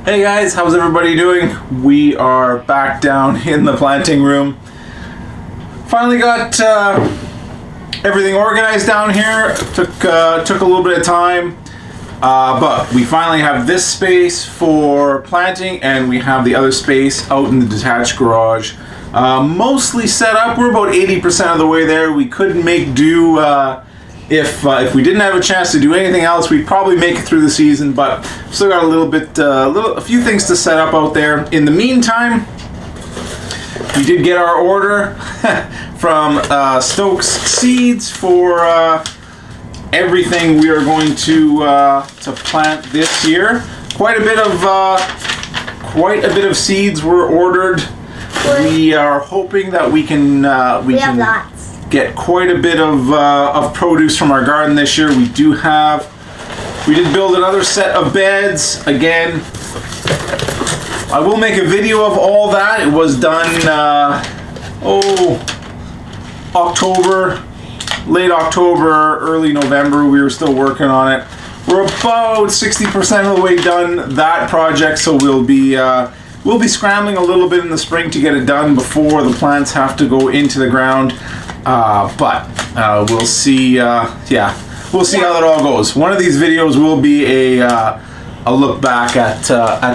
Hey guys, how's everybody doing? We are back down in the planting room. Finally got everything organized down here. Took a little bit of time, but we finally have this space for planting, and we have the other space out in the detached garage. Mostly set up. We're about 80% of the way there. We couldn't make do. If we didn't have a chance to do anything else, we'd probably make it through the season, but still got a few things to set up out there. In the meantime, we did get our order from Stokes Seeds for everything we are going to plant this year. Quite a bit of seeds were ordered. We are hoping that we can have lots. Get quite a bit of produce from our garden this year. We did build another set of beds. Again, I will make a video of all that. It was done October, late October, early November. We were still working on it. We're about 60% of the way done that project, so we'll be scrambling a little bit in the spring to get it done before the plants have to go into the ground. But we'll see. We'll see how that all goes. One of these videos will be a look back at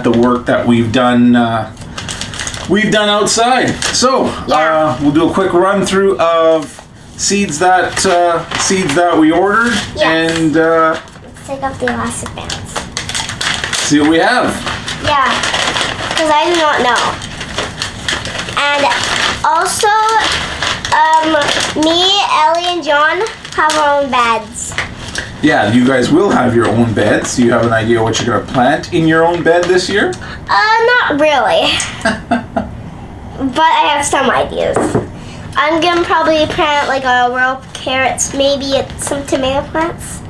the work that we've done outside. So we'll do a quick run through of seeds that we ordered, and let's take off the elastic bands. See what we have. Yeah, because I do not know. And also, me, Ellie, and John have our own beds. Yeah, you guys will have your own beds. Do you have an idea what you're going to plant in your own bed this year? Not really. But I have some ideas. I'm going to probably plant like a row of carrots, maybe some tomato plants.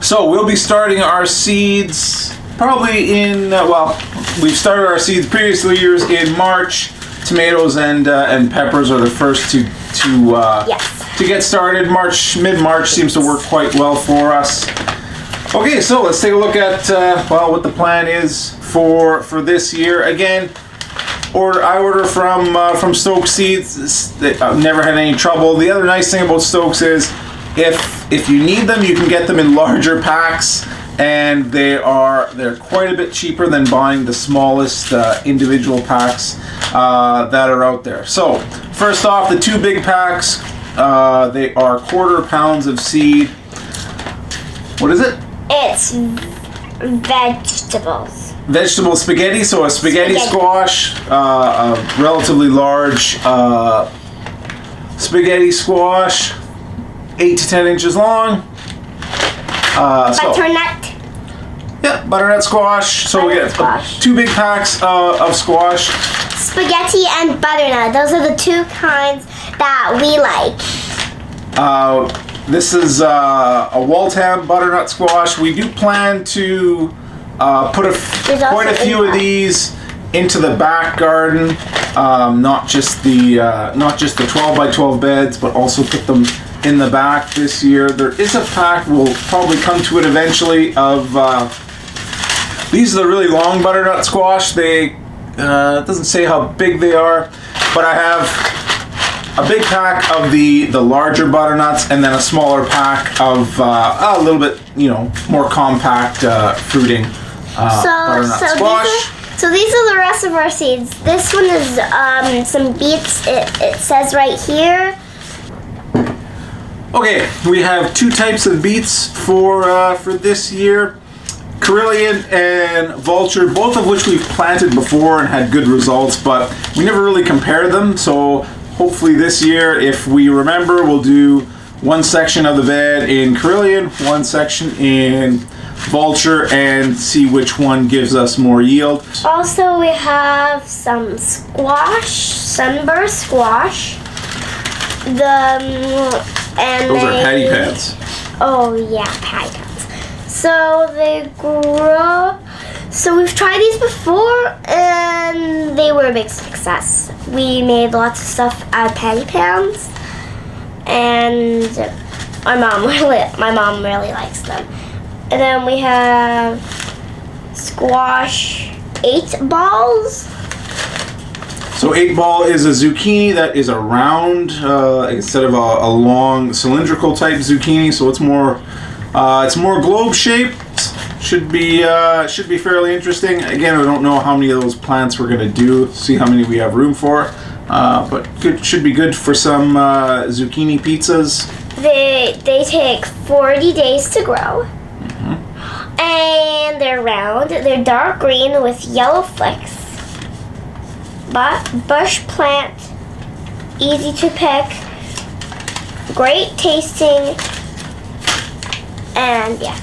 So we'll be starting our seeds probably in, we've started our seeds previous years in March. Tomatoes and peppers are the first to get started. Mid-March seems to work quite well for us. Okay, so let's take a look at what the plan is for this year. Again, I order from Stokes Seeds. I've never had any trouble. The other nice thing about Stokes is if you need them, you can get them in larger packs, and they're quite a bit cheaper than buying the smallest individual packs that are out there. So first off, the two big packs, they are 1/4 pounds of seed. What is it? It's vegetables. Vegetable spaghetti. So a spaghetti squash, a relatively large spaghetti squash, 8 to 10 inches long. Butternut. Butternut squash. So we get two big packs of squash. Spaghetti and butternut. Those are the two kinds that we like. This is a Waltham butternut squash. We do plan to put quite a few of these into the back garden. Not just the 12 by 12 beds, but also put them in the back this year. There is a pack, we'll probably come to it eventually, of these are the really long butternut squash. They it doesn't say how big they are, but I have a big pack of the larger butternuts, and then a smaller pack of a little bit more compact fruiting butternut squash. So these are the rest of our seeds. This one is some beets. It says right here. Okay, we have two types of beets for this year. Carillion and Vulture, both of which we've planted before and had good results, but we never really compared them. So hopefully this year, if we remember, we'll do one section of the bed in Carillion, one section in Vulture, and see which one gives us more yield. Also, we have some squash, sunburst squash. Those are patty pads. Oh yeah, patty pads. So they grow. So we've tried these before, and they were a big success. We made lots of stuff out of patty pans, and my mom really likes them. And then we have squash 8 balls. So 8-ball is a zucchini that is a round instead of a long cylindrical type zucchini. So it's more globe shaped. Should be fairly interesting. Again, I don't know how many of those plants we're gonna do. See how many we have room for. But should be good for some zucchini pizzas. They take 40 days to grow. And they're round. They're dark green with yellow flecks. Bush plant, easy to pick, great tasting, and yeah.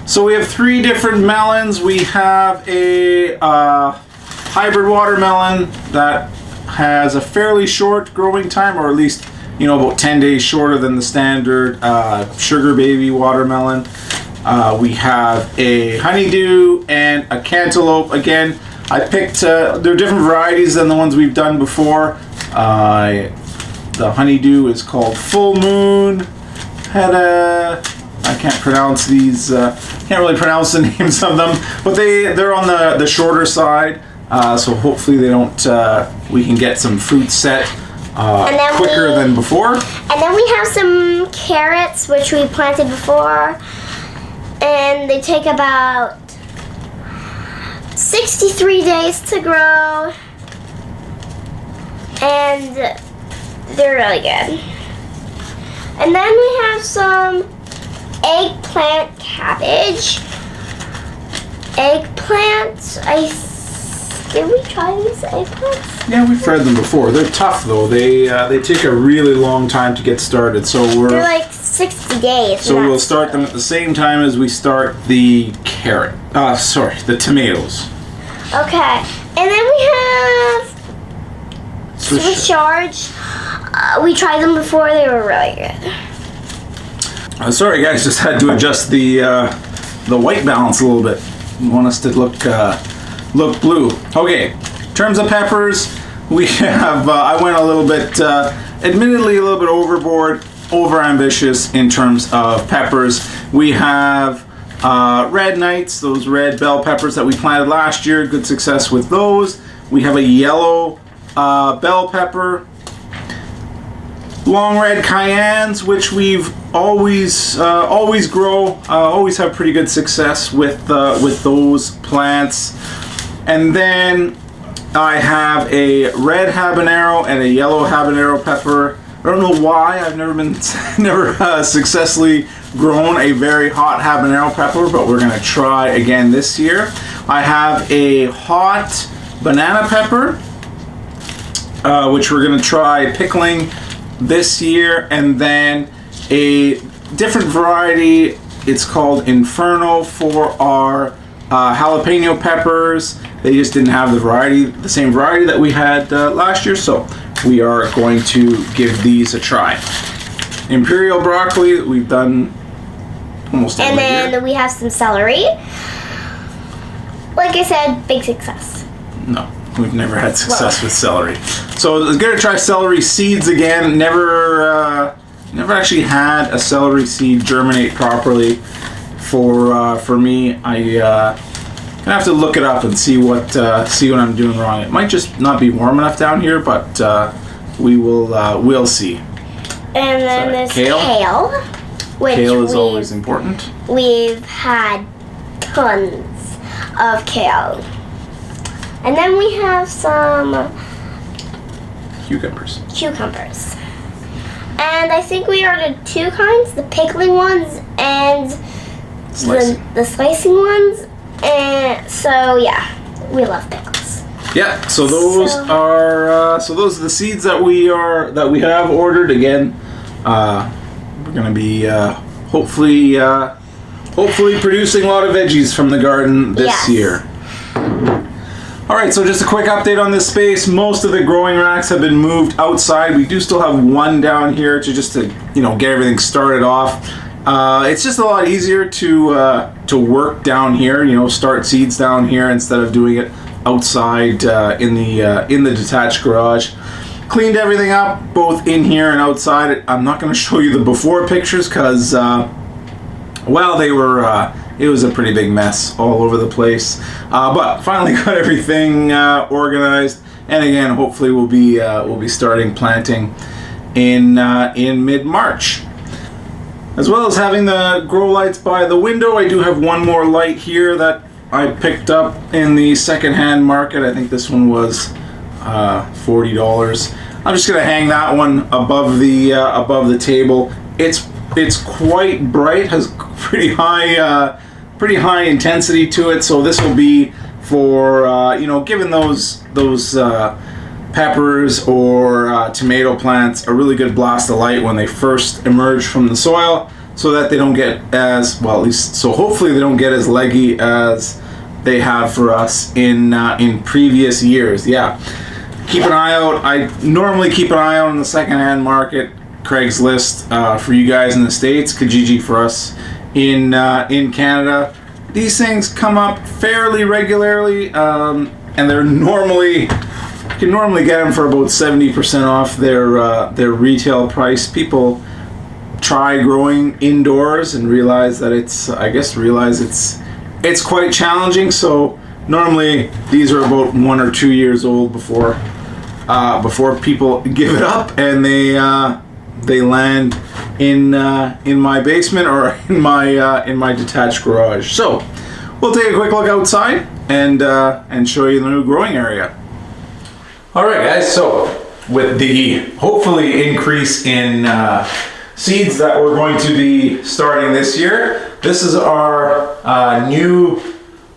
So we have 3 different melons. We have a hybrid watermelon that has a fairly short growing time, or at least about 10 days shorter than the standard sugar baby watermelon. We have a honeydew and a cantaloupe. Again, I picked, they're different varieties than the ones we've done before. The honeydew is called Full Moon. I can't pronounce these, can't really pronounce the names of them, but they're on the shorter side. So hopefully they don't, we can get some fruit set quicker than before. And then we have some carrots, which we planted before. And they take about 63 days to grow. And they're really good. And then we have some eggplant cabbage. Did we try these eggplants? Yeah, we've tried them before. They're tough though. They take a really long time to get started. So they're like 60 days. So we'll start them at the same time as we start the the tomatoes. Okay, and then we have Swiss charge. We tried them before. They were really good. Sorry guys, just had to adjust the white balance a little bit. You want us to look blue. Okay, in terms of peppers, we have, I went a little bit, admittedly a little bit overboard, over ambitious in terms of peppers. We have red knights, those red bell peppers that we planted last year, good success with those. We have a yellow bell pepper, long red cayennes, which we've always grow, always have pretty good success with those plants. And then I have a red habanero and a yellow habanero pepper. I don't know why I've never successfully grown a very hot habanero pepper, but we're gonna try again this year. I have a hot banana pepper, which we're gonna try pickling this year, and then a different variety. It's called Inferno for our jalapeno peppers. They just didn't have the same variety that we had last year, so we are going to give these a try. Imperial broccoli, we've done almost every year. And then we have some celery. Like I said, big success. No, we've never had success with celery. So I was gonna try celery seeds again. Never actually had a celery seed germinate properly. For me, I have to look it up and see what I'm doing wrong. It might just not be warm enough down here, but we'll see. And then there's kale, which kale is always important. We've had tons of kale. And then we have some cucumbers. And I think we ordered 2 kinds, the pickling ones and the slicing ones. And so yeah, we love pickles. Yeah, so those are the seeds that we have ordered. Again, we're gonna be hopefully producing a lot of veggies from the garden this year. All right, so just a quick update on this space. Most of the growing racks have been moved outside. We do still have one down here to get everything started off. It's just a lot easier to work down here. Start seeds down here instead of doing it outside in the detached garage. Cleaned everything up both in here and outside. I'm not going to show you the before pictures because well, they were it was a pretty big mess all over the place. But finally got everything organized, and again, hopefully we'll be starting planting in mid-March. As well as having the grow lights by the window, I do have one more light here that I picked up in the secondhand market. I think this one was $40. I'm just gonna hang that one above the table. It's quite bright, has pretty high intensity to it. So this will be for giving those peppers or tomato plants a really good blast of light when they first emerge from the soil, so that they don't get as well, at least so hopefully they don't get as leggy as they have for us in previous years. Yeah, keep an eye out. I normally keep an eye out on the secondhand market, Craigslist for you guys in the States, Kijiji for us in Canada. These things come up fairly regularly, and they're normally, you can normally get them for about 70% off their retail price. People try growing indoors and realize that it's quite challenging. So normally these are about 1 or 2 years old before people give it up, and they land in my basement or in my detached garage. So we'll take a quick look outside and show you the new growing area. All right, guys, so with the hopefully increase in seeds that we're going to be starting this year, this is our new,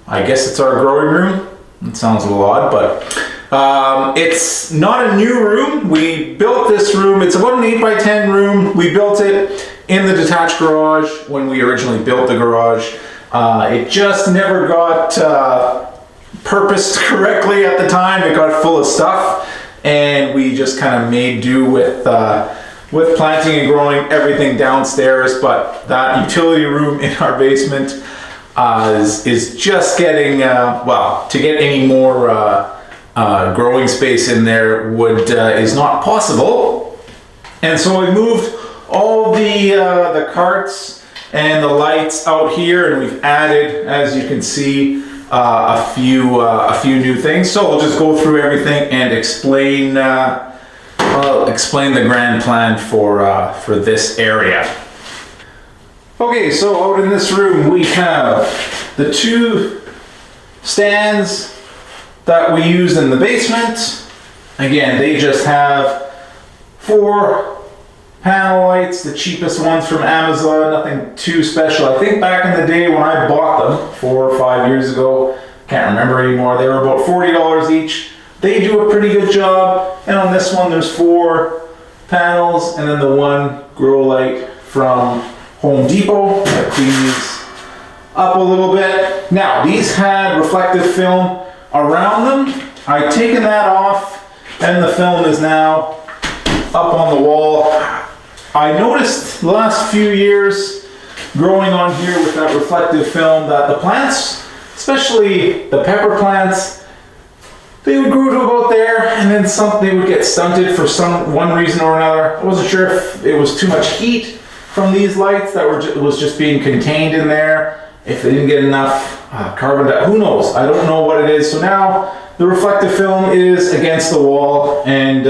I guess it's our growing room. It sounds a little odd, but it's not a new room. We built this room. It's about an 8x10 room. We built it in the detached garage when we originally built the garage. It just never got purposed correctly at the time. It got full of stuff, and we just kind of made do with planting and growing everything downstairs. But that utility room in our basement is just getting to get any more growing space in there is not possible. And so we moved all the carts and the lights out here, and we've added, as you can see, a few new things. So we'll just go through everything and explain the grand plan for this area. Okay, so out in this room we have the 2 stands that we used in the basement. Again, they just have 4 panel lights, the cheapest ones from Amazon, nothing too special. I think back in the day when I bought them 4 or 5 years ago, can't remember anymore, they were about $40 each. They do a pretty good job. And on this one there's 4 panels, and then the 1 grow light from Home Depot that cleans up a little bit. Now, these had reflective film around them. I've taken that off, and the film is now up on the wall. I noticed the last few years growing on here with that reflective film that the plants, especially the pepper plants, they would grow to about there, and then they would get stunted for one reason or another. I wasn't sure if it was too much heat from these lights that was just being contained in there, if they didn't get enough carbon dioxide, who knows? I don't know what it is. So now the reflective film is against the wall, and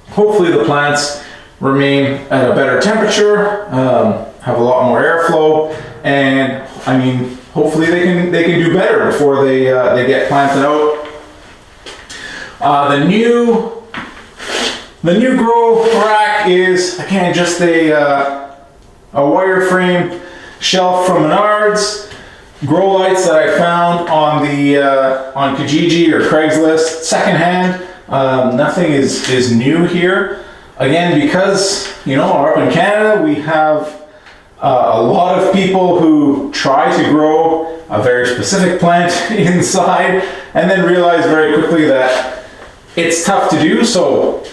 hopefully the plants remain at a better temperature, have a lot more airflow, and I mean, hopefully they can do better before they get planted out. The new grow rack is, again, just a wireframe shelf from Menards. Grow lights that I found on Kijiji or Craigslist, secondhand. Nothing is new here. Again, because up in Canada we have a lot of people who try to grow a very specific plant inside and then realize very quickly that it's tough to do. So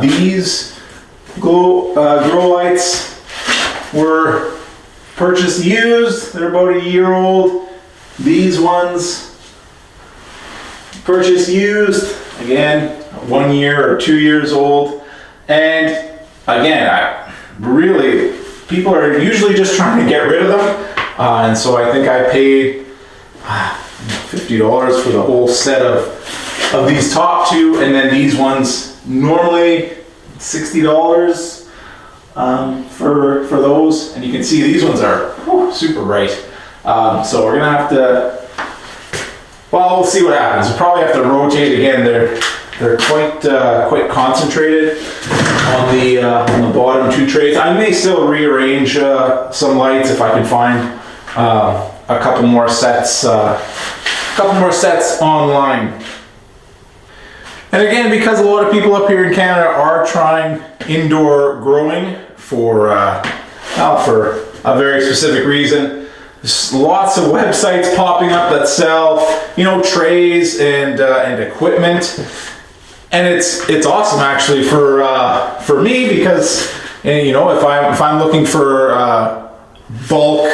these grow lights were purchased used. They're about a year old. These ones purchased used. Again, 1 year or 2 years old. And again, people are usually just trying to get rid of them. And so I think I paid $50 for the whole set of these top two, and then these ones normally $60 for those. And you can see these ones are super bright. So we're gonna have to. Well, we'll see what happens. We'll probably have to rotate again. They're quite concentrated on the bottom two trays. I may still rearrange some lights if I can find a couple more sets online. And again, because a lot of people up here in Canada are trying indoor growing for a very specific reason. There's lots of websites popping up that sell, trays and equipment, and it's awesome actually for me because, if I'm looking for bulk,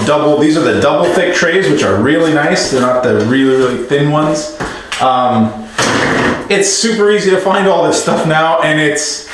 double. These are the double thick trays, which are really nice. They're not the really thin ones. It's super easy to find all this stuff now, and it's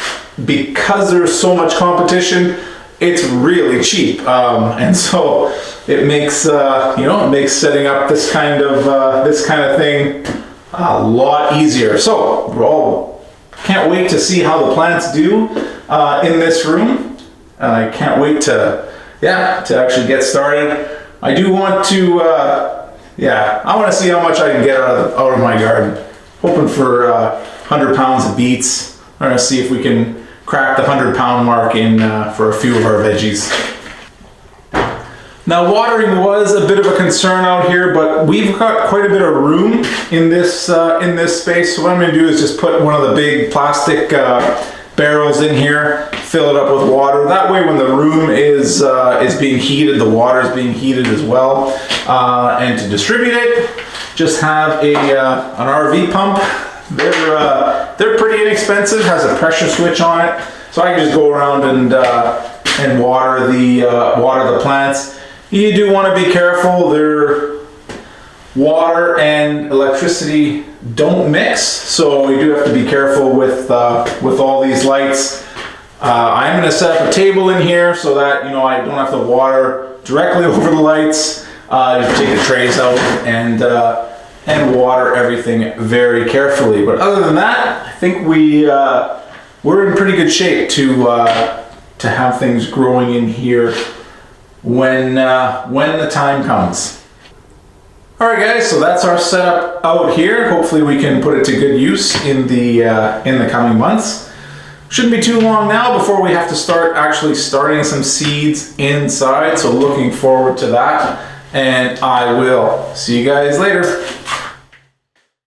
because there's so much competition. It's really cheap, and so it makes setting up this kind of thing a lot easier. So we're all can't wait to see how the plants do in this room. I can't wait to actually get started. I do want to I want to see how much I can get out of my garden. Hoping for 100 pounds of beets. I'm gonna see if we can crack the 100-pound mark in for a few of our veggies. Now, watering was a bit of a concern out here, but we've got quite a bit of room in this space. So what I'm going to do is just put one of the big plastic barrels in here, fill it up with water. That way, when the room is being heated, the water is being heated as well. And to distribute it, just have an RV pump. They're pretty inexpensive. Has a pressure switch on it, so I can just go around and water the plants. You do want to be careful. Their water and electricity don't mix, so you do have to be careful with all these lights. I'm going to set up a table in here so that I don't have to water directly over the lights. Just take the trays out and water everything very carefully. But other than that, I think we're in pretty good shape to have things growing in here when the time comes. All right, guys. So that's our setup out here. Hopefully, we can put it to good use in the coming months. Shouldn't be too long now before we have to start starting some seeds inside. So looking forward to that. And I will see you guys later.